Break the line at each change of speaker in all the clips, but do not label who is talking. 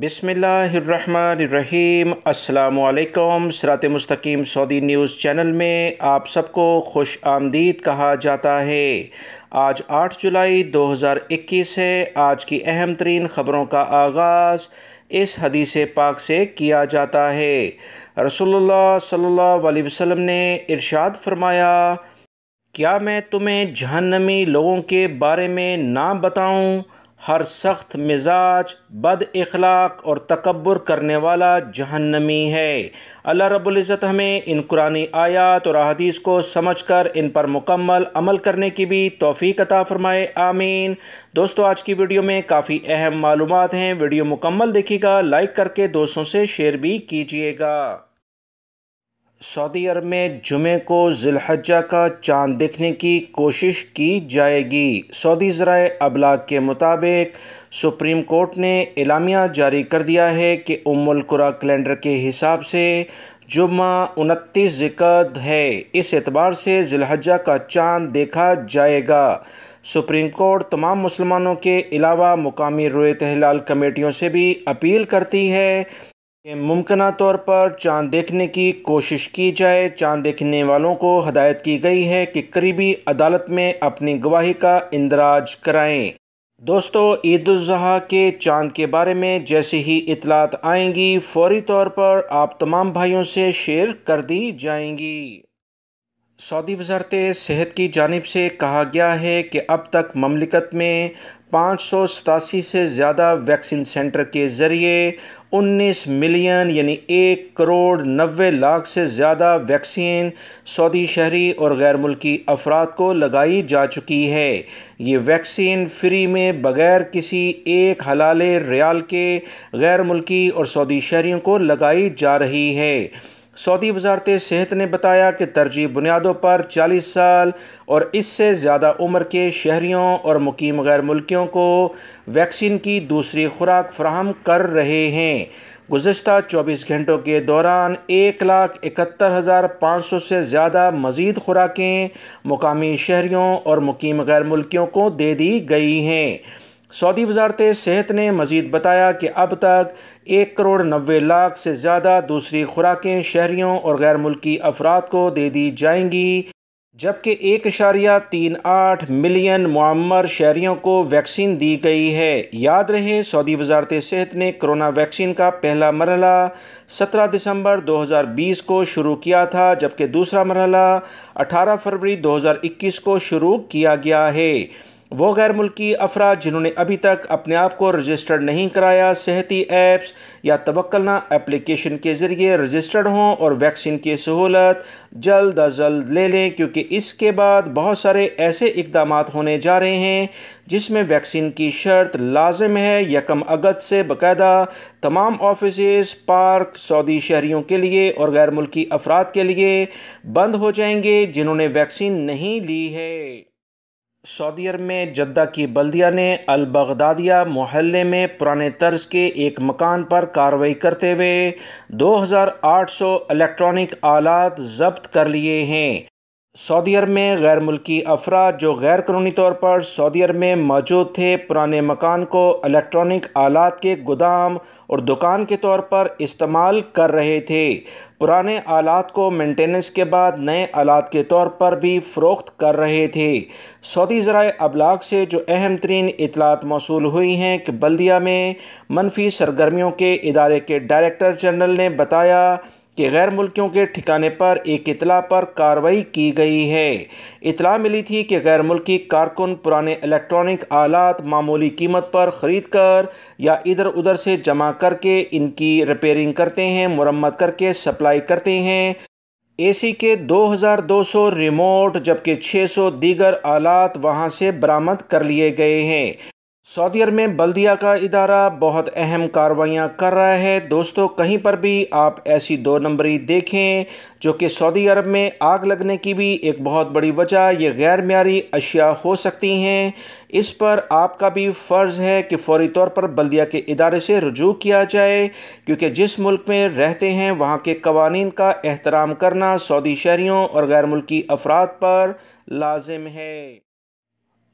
बिस्मिल्लाहिर्रहमानिर्रहीम। अस्सलामुअलैकुम। सिरात मुस्तकीम सऊदी न्यूज़ चैनल में आप सबको खुश आमदीद कहा जाता है। आज 8 जुलाई 2021 है। आज की अहम तरीन ख़बरों का आगाज़ इस हदीस पाक से किया जाता है। रसूलुल्लाह सल्लल्लाहु अलैहि वसल्लम ने इरशाद फरमाया, क्या मैं तुम्हें जहन्नमी लोगों के बारे में ना बताऊं? हर सख्त मिजाज, बद इखलाक और तकब्बुर करने वाला जहन्नमी है। अल्लाह रब्बुल इज़्ज़त हमें इन कुरानी आयात और अहादीस को समझकर इन पर मुकम्मल अमल करने की भी तौफीक अता फ़रमाए, आमीन। दोस्तों, आज की वीडियो में काफ़ी अहम मालूमात हैं। वीडियो मुकम्मल देखिएगा, लाइक करके दोस्तों से शेयर भी कीजिएगा। सऊदी अरब में जुमे को ज़िलहज्जा का चाँद देखने की कोशिश की जाएगी। सऊदी ज़राए अबलाग के मुताबिक सुप्रीम कोर्ट ने एलामिया जारी कर दिया है कि उम्मुल कुरा कैलेंडर के हिसाब से जुम्मा 29 ज़िलक़द है। इस एतबार से ज़िलहज्जा का चाँद देखा जाएगा। सुप्रीम कोर्ट तमाम मुसलमानों के अलावा मुकामी रुयत हिलाल कमेटियों से भी अपील करती है कि मुमकिना तौर पर चाँद देखने की कोशिश की जाए। चाँद देखने वालों को हदायत की गई है कि करीबी अदालत में अपनी गवाही का इंदराज कराएं। दोस्तों, ईद उल ज़ुहा के चाँद के बारे में जैसे ही इतलात आएंगी फौरी तौर पर आप तमाम भाइयों से शेयर कर दी जाएंगी। सऊदी वज़ारत सेहत की जानिब से कहा गया है कि अब तक ममलिकत में 587 से ज़्यादा वैक्सीन सेंटर के ज़रिए 19 मिलियन यानी 1,90,00,000 से ज़्यादा वैक्सीन सऊदी शहरी और गैर मुल्की अफराद को लगाई जा चुकी है। ये वैक्सीन फ्री में बग़ैर किसी एक हलाल रियाल के गैर मुल्की और सऊदी शहरियों को लगाई जा रही है। सऊदी वज़ारत सेहत ने बताया कि तरजीह बुनियादों पर 40 साल और इससे ज़्यादा उम्र के शहरियों और मुकीम गैर मुल्कियों को वैक्सीन की दूसरी खुराक फराहम कर रहे हैं। गुज़श्ता 24 घंटों के दौरान 1,71,500 से ज़्यादा मज़ीद खुराकें मुकामी शहरियों और मुकीम गैर मुल्कियों को दे दी गई हैं। सऊदी वज़ारत सेहत ने मज़ीद बताया कि अब तक 1,90,00,000 से ज़्यादा दूसरी खुराकें शहरियों और गैर मुल्की अफराद को दे दी जाएंगी, जबकि 1.38 मिलियन मुअम्मर शहरियों को वैक्सीन दी गई है। याद रहे, सऊदी वज़ारत सेहत ने कोरोना वैक्सीन का पहला मरहला 17 दिसंबर 2020 को शुरू किया था, जबकि दूसरा मरहला 18 फरवरी 2021 को शुरू किया गया है। वो गैर मुल्की अफराद जिन्होंने अभी तक अपने आप को रजिस्टर्ड नहीं कराया, सेहती ऐप्स या तवक्कलना एप्लीकेशन के ज़रिए रजिस्टर्ड हों और वैक्सीन की सहूलत जल्द अज जल्द ले लें, क्योंकि इसके बाद बहुत सारे ऐसे इक़दामात होने जा रहे हैं जिसमें वैक्सीन की शर्त लाजिम है। 1 अगस्त से बाकायदा तमाम ऑफिसेज़, पार्क सऊदी शहरियों के लिए और गैर मुल्की अफराद के लिए बंद हो जाएंगे जिन्होंने वैक्सीन नहीं ली है। सऊदी अरब में जद्दा की बल्दिया ने अल बगदादिया मोहल्ले में पुराने तर्ज के एक मकान पर कार्रवाई करते हुए 2,800 इलेक्ट्रॉनिक आलात जब्त कर लिए हैं। सऊदी अरब में गैर मुल्की अफराद जो गैर कानूनी तौर पर सऊदी अरब में मौजूद थे, पुराने मकान को इलेक्ट्रॉनिक आलात के गोदाम और दुकान के तौर पर इस्तेमाल कर रहे थे। पुराने आलात को मेंटेनेंस के बाद नए आलात के तौर पर भी फ़रोख्त कर रहे थे। सऊदी ज़राए अबलाग से जो अहम तरीन इतलात मौसूल हुई हैं कि बल्दिया में मनफी सरगर्मियों के इदारे के डायरेक्टर जनरल ने बताया कि गैर मुल्कियों के ठिकाने पर एक इतला पर कार्रवाई की गई है। इतला मिली थी कि गैर मुल्की कारकुन पुराने इलेक्ट्रॉनिक आलात मामूली कीमत पर ख़रीद कर या इधर उधर से जमा करके इनकी रिपेयरिंग करते हैं, मुरम्मत करके सप्लाई करते हैं। एसी के 2,200 रिमोट जबकि 600 दीगर आलात वहां से बरामद कर लिए गए हैं। सऊदी अरब में बल्दिया का इदारा बहुत अहम कार्रवाइयाँ कर रहा है। दोस्तों, कहीं पर भी आप ऐसी 2 नंबरी देखें जो कि सऊदी अरब में आग लगने की भी एक बहुत बड़ी वजह ये गैर मियारी अशिया हो सकती हैं। इस पर आपका भी फ़र्ज़ है कि फ़ौरी तौर पर बल्दिया के इदारे से रुजू किया जाए, क्योंकि जिस मुल्क में रहते हैं वहाँ के कवानीन का एहतराम करना सऊदी शहरियों और गैर मुल्की अफराद पर लाजिम है।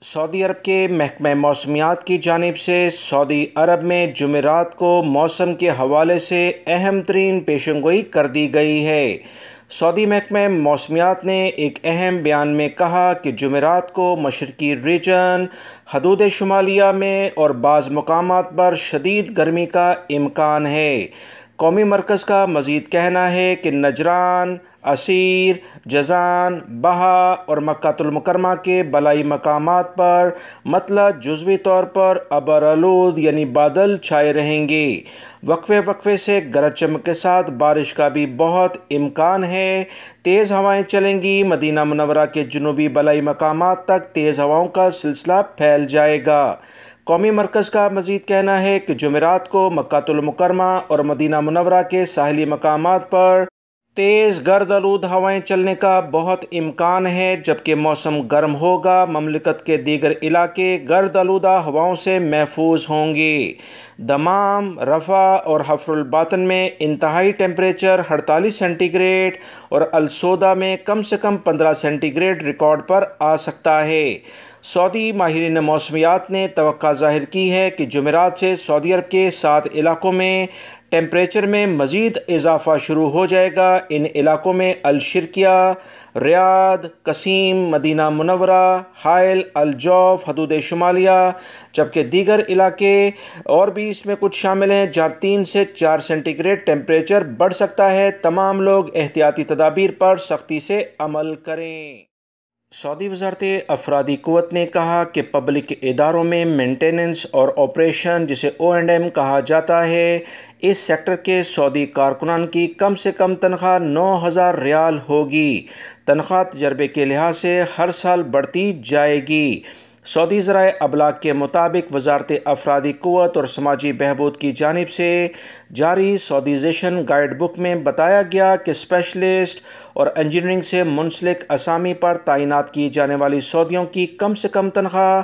سعودی عرب کے محکمہ موسمیات کی جانب سے سعودی عرب میں جمعرات کو موسم کے حوالے سے اہم ترین پیشن گوئی کر دی گئی ہے۔ سعودی محکمہ موسمیات نے ایک اہم بیان میں کہا کہ جمعرات کو مشرقی ریجن، حدود شمالیہ میں اور بعض مقامات پر شدید گرمی کا امکان ہے۔ قومی مرکز کا مزید کہنا ہے کہ نجران، عسیر، جازان، بہا اور مکہ المکرمہ کے بالائی مقامات پر مطلع جزوی طور پر ابرآلود یعنی بادل چھائے رہیں گے۔ وقفے سے گرج چمک کے ساتھ بارش کا بھی بہت امکان ہے۔ تیز ہوائیں چلیں گی۔ مدینہ منورہ کے جنوبی بالائی مقامات تک تیز ہواؤں کا سلسلہ پھیل جائے گا۔ قومی مرکز کا مزید کہنا ہے کہ جمعرات کو مکہ المکرمہ اور مدینہ منورہ کے ساحلی مقامات پر تیز گرد آلود ہوائیں چلنے کا بہت امکان ہے، جبکہ موسم گرم ہوگا۔ مملکت کے دیگر علاقے گرد آلودہ ہواؤں سے محفوظ ہوں گے۔ دمام، رفح اور حفر الباطن میں انتہائی ٹیمپریچر 48 سینٹی گریڈ اور السودہ میں کم سے کم 15 سینٹی گریڈ ریکارڈ پر آ سکتا ہے۔ سعودی ماہرین موسمیات نے توقع ظاہر کی ہے کہ جمعرات سے سعودی عرب کے 7 علاقوں میں ٹیمپریچر میں مزید اضافہ شروع ہو جائے گا۔ ان علاقوں میں الشرقیہ، ریاض، قصیم، مدینہ منورہ، حائل، الجوف، حدود شمالیہ، جبکہ دیگر علاقے اور بھی اس میں کچھ شامل ہیں جہاں 3 سے 4 سینٹی گریڈ ٹیمپریچر بڑھ سکتا ہے۔ تمام لوگ احتیاطی تدابیر پر سختی سے عمل کریں۔ سعودی وزارت افرادی قوت نے کہا کہ پبلک اداروں میں مینٹیننس اور آپریشن، جسے O&M کہا جاتا ہے، اس سیکٹر کے سعودی کارکنان کی کم سے کم تنخواہ 9,000 ریال ہوگی۔ تنخواہ تجربے کے لحاظ سے ہر سال بڑھتی جائے گی۔ سعودی ذرائع ابلاغ کے مطابق وزارت افرادی قوت اور سماجی بہبود کی جانب سے جاری سعودیزیشن گائیڈ بک میں بتایا گیا کہ اسپیشلسٹ اور انجینئرنگ سے منسلک اسامی پر تعینات کی جانے والی سعودیوں کی کم سے کم تنخواہ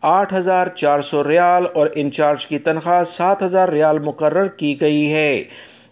8,400 ریال اور انچارج کی تنخواہ 7,000 ریال مقرر کی گئی ہے۔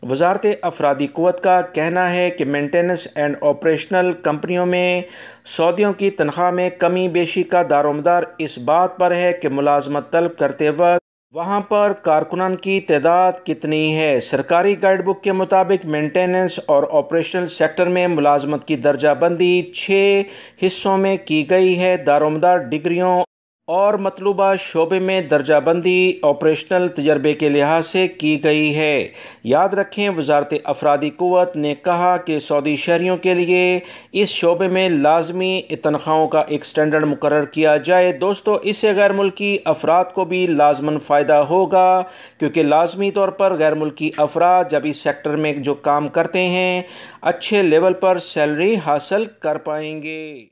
وزارت افرادی قوت کا کہنا ہے کہ مینٹیننس اینڈ آپریشنل کمپنیوں میں سعودیوں کی تنخواہ میں کمی بیشی کا دارومدار اس بات پر ہے کہ ملازمت طلب کرتے وقت وہاں پر کارکنان کی تعداد کتنی ہے۔ سرکاری گائیڈ بک کے مطابق مینٹیننس اور آپریشنل سیکٹر میں ملازمت کی درجہ بندی 6 حصوں میں کی گئی ہے۔ دارومدار ڈگریوں اور مطلوبہ شعبے میں درجہ بندی آپریشنل تجربے کے لحاظ سے کی گئی ہے۔ یاد رکھیں، وزارت افرادی قوت نے کہا کہ سعودی شہریوں کے لیے اس شعبے میں لازمی تنخواہوں کا ایک سٹینڈرڈ مقرر کیا جائے۔ دوستو، اس سے غیر ملکی افراد کو بھی لازماً فائدہ ہوگا، کیونکہ لازمی طور پر غیر ملکی افراد جب اس سیکٹر میں جو کام کرتے ہیں اچھے لیول پر سیلری حاصل کر پائیں گے۔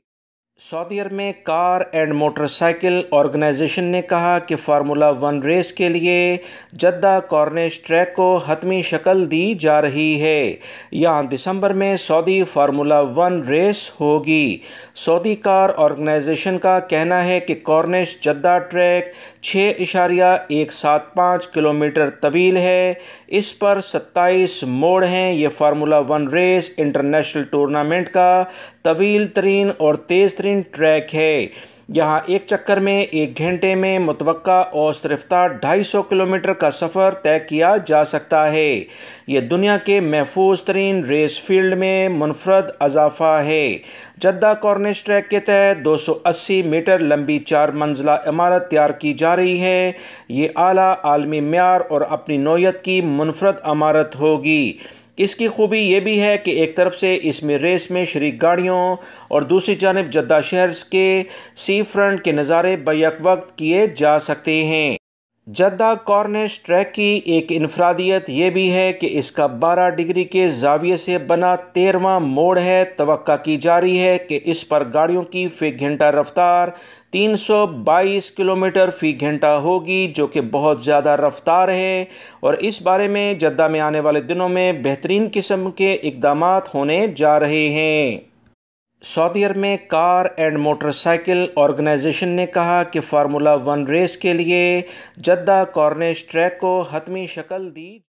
سعودی عرب میں car and motorcycle organization نے کہا کہ فارمولا 1 ریس کے لیے جدہ کارنیش ٹریک کو حتمی شکل دی جا رہی ہے۔ یہاں دسمبر میں سعودی فارمولا 1 ریس ہوگی۔ سعودی کار آرگنائزیشن کا کہنا ہے کہ کارنیش جدہ ٹریک 6.175 کلومیٹر طویل ہے۔ اس پر 27 موڑ ہیں۔ یہ فارمولا 1 ریس انٹرنیشنل ٹورنامنٹ کا طویل ترین اور تیز ترین ٹریک ہے۔ یہاں ایک چکر میں 1 گھنٹے میں متوقع اوسط رفتار 250 کلومیٹر کا سفر طے کیا جا سکتا ہے۔ یہ دنیا کے محفوظ ترین ریس فیلڈ میں منفرد اضافہ ہے۔ جدہ کارنیش ٹریک کے تحت 280 میٹر لمبی 4 منزلہ عمارت تیار کی جا رہی ہے۔ یہ اعلیٰ عالمی معیار اور اپنی نوعیت کی منفرد عمارت ہوگی۔ اس کی خوبی یہ بھی ہے کہ ایک طرف سے اس میں ریس میں شریک گاڑیوں اور دوسری جانب جدہ شہر کے سی فرنٹ کے نظارے بیک وقت کیے جا سکتے ہیں۔ جدہ کارنیش ٹریک کی ایک انفرادیت یہ بھی ہے کہ اس کا 12 ڈگری کے زاویے سے بنا 13واں موڑ ہے۔ توقع کی جا رہی ہے کہ اس پر گاڑیوں کی فی گھنٹہ رفتار 322 کلومیٹر فی گھنٹہ ہوگی، جو کہ بہت زیادہ رفتار ہے، اور اس بارے میں جدہ میں آنے والے دنوں میں بہترین قسم کے اقدامات ہونے جا رہے ہیں۔ سعودی عرب میں car and motorcycle organization نے کہا کہ فارمولا 1 ریس کے لیے جدہ کارنیش ٹریک کو حتمی شکل دی